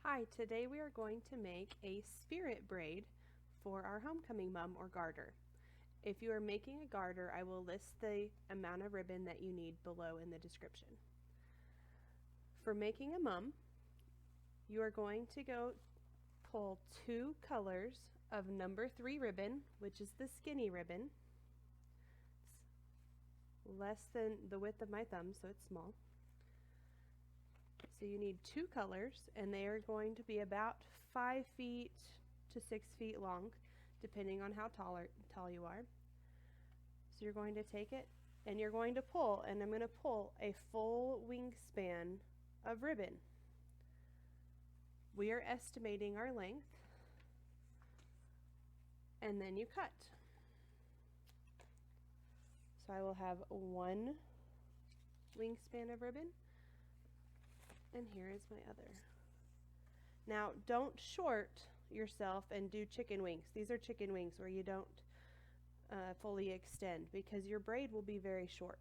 Hi, today we are going to make a spirit braid for our homecoming mum or garter. If you are making a garter, I will list the amount of ribbon that you need below in the description. For making a mum, you are going to go pull 2 colors of number 3 ribbon, which is the skinny ribbon. It's less than the width of my thumb, so it's small. So you need 2 colors, and they are going to be about 5 feet to 6 feet long, depending on how tall you are. So you're going to take it and you're going to pull, and I'm going to pull a full wingspan of ribbon. We are estimating our length, and then you cut. So I will have 1 wingspan of ribbon, and here is my other. Now, don't short yourself and do chicken wings. These are chicken wings where you don't fully extend, because your braid will be very short.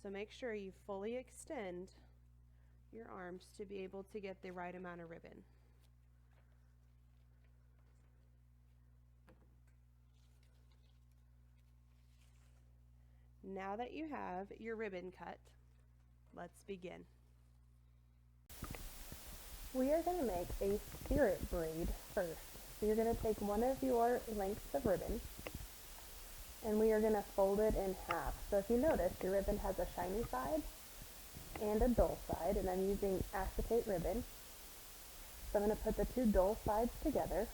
So make sure you fully extend your arms to be able to get the right amount of ribbon. Now that you have your ribbon cut, let's begin. We are going to make a spirit braid first. So you're going to take one of your lengths of ribbon, and we are going to fold it in half. So if you notice, your ribbon has a shiny side and a dull side, and I'm using acetate ribbon. So I'm going to put the 2 dull sides together.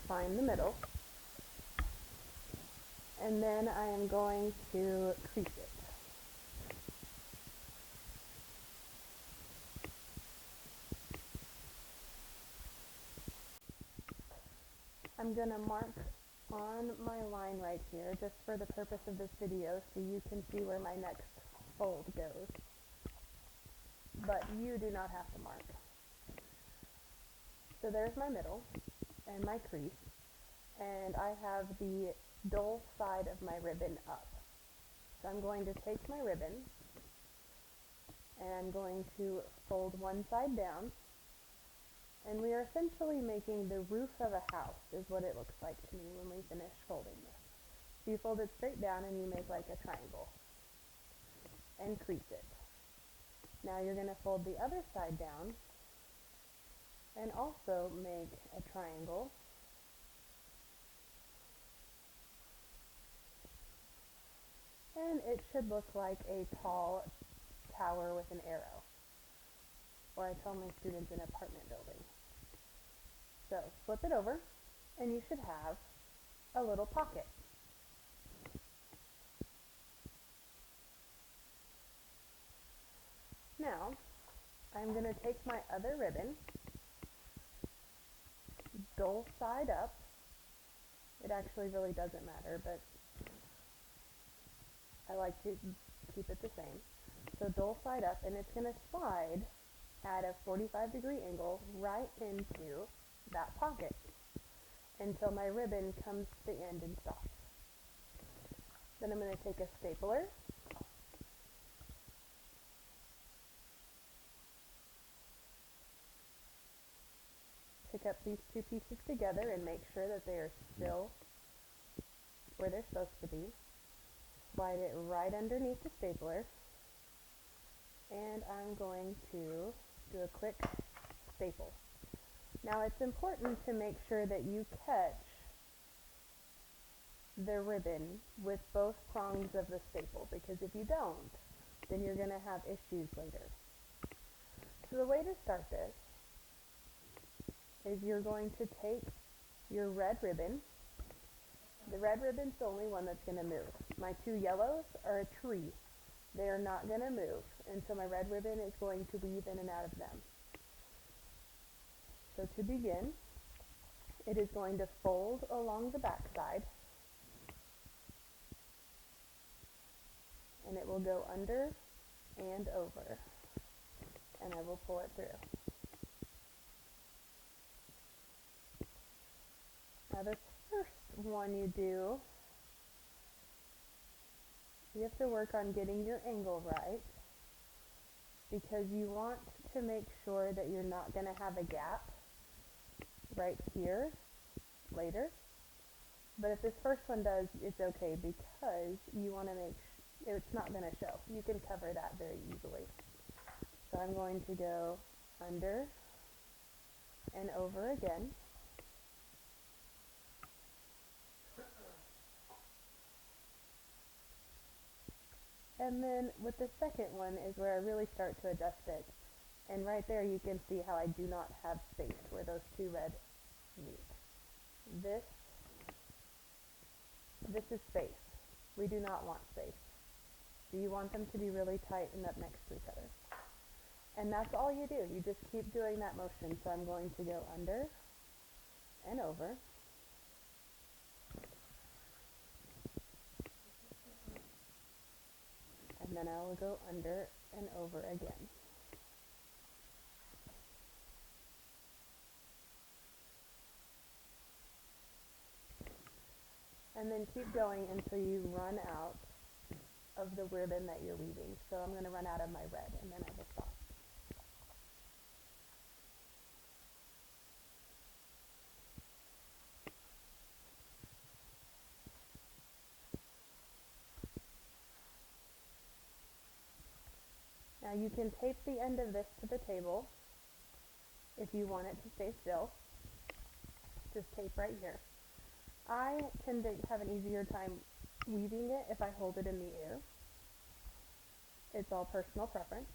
Find the middle. And then I am going to crease it. I'm going to mark on my line right here, just for the purpose of this video, so you can see where my next fold goes. But you do not have to mark. So there's my middle and my crease, and I have the dull side of my ribbon up. So I'm going to take my ribbon and I'm going to fold one side down, and we are essentially making the roof of a house is what it looks like to me when we finish folding this. So you fold it straight down and you make like a triangle and crease it. Now you're going to fold the other side down and also make a triangle. And it should look like a tall tower with an arrow. Or I tell my students, an apartment building. So flip it over, and you should have a little pocket. Now, I'm going to take my other ribbon, dull side up. It actually really doesn't matter, but I like to keep it the same. So dull side up, and it's going to slide at a 45-degree angle right into that pocket until my ribbon comes to the end and stops. Then I'm going to take a stapler, pick up these 2 pieces together and make sure that they are still where they're supposed to be. Slide it right underneath the stapler, and I'm going to do a quick staple. Now it's important to make sure that you catch the ribbon with both prongs of the staple, because if you don't, then you're going to have issues later. So the way to start this is you're going to take your red ribbon. The red ribbon's the only one that's going to move. My 2 yellows are a tree. They are not going to move, and so my red ribbon is going to weave in and out of them. So to begin, it is going to fold along the back side, and it will go under and over, and I will pull it through. Now the first one you do You have to work on getting your angle right because you want to make sure that you're not going to have a gap right here later. But if this first one does, it's okay because you want to make it's not going to show. You can cover that very easily. So I'm going to go under and over again. And then with the second one is where I really start to adjust it. And right there you can see how I do not have space where those two red meet. This is space. We do not want space. So you want them to be really tight and up next to each other. And that's all you do. You just keep doing that motion. So I'm going to go under and over. And then I will go under and over again. And then keep going until you run out of the ribbon that you're weaving. So I'm going to run out of my red and then I will stop. Now you can tape the end of this to the table if you want it to stay still. Just tape right here. I tend to have an easier time weaving it if I hold it in the air. It's all personal preference.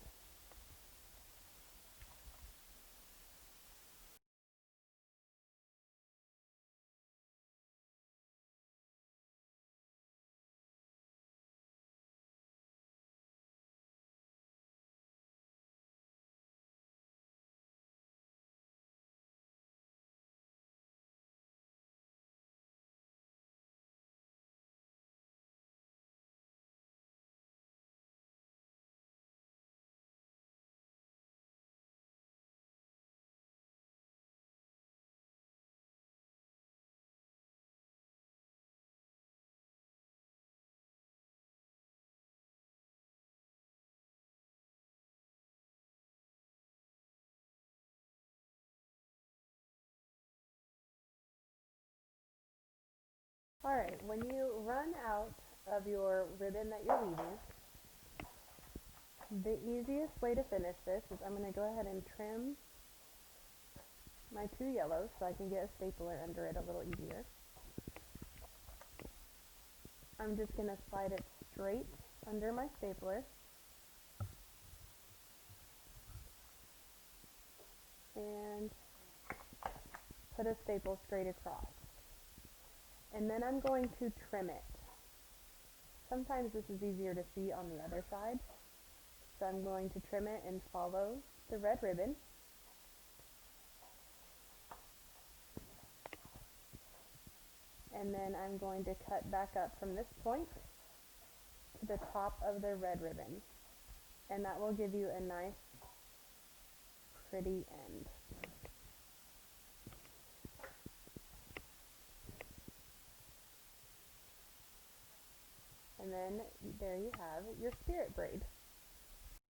Alright, when you run out of your ribbon that you're weaving, the easiest way to finish this is I'm going to go ahead and trim my two yellows so I can get a stapler under it a little easier. I'm just going to slide it straight under my stapler and put a staple straight across. And then I'm going to trim it. Sometimes this is easier to see on the other side. So I'm going to trim it and follow the red ribbon. And then I'm going to cut back up from this point to the top of the red ribbon. And that will give you a nice, pretty end. And then there you have your spirit braid.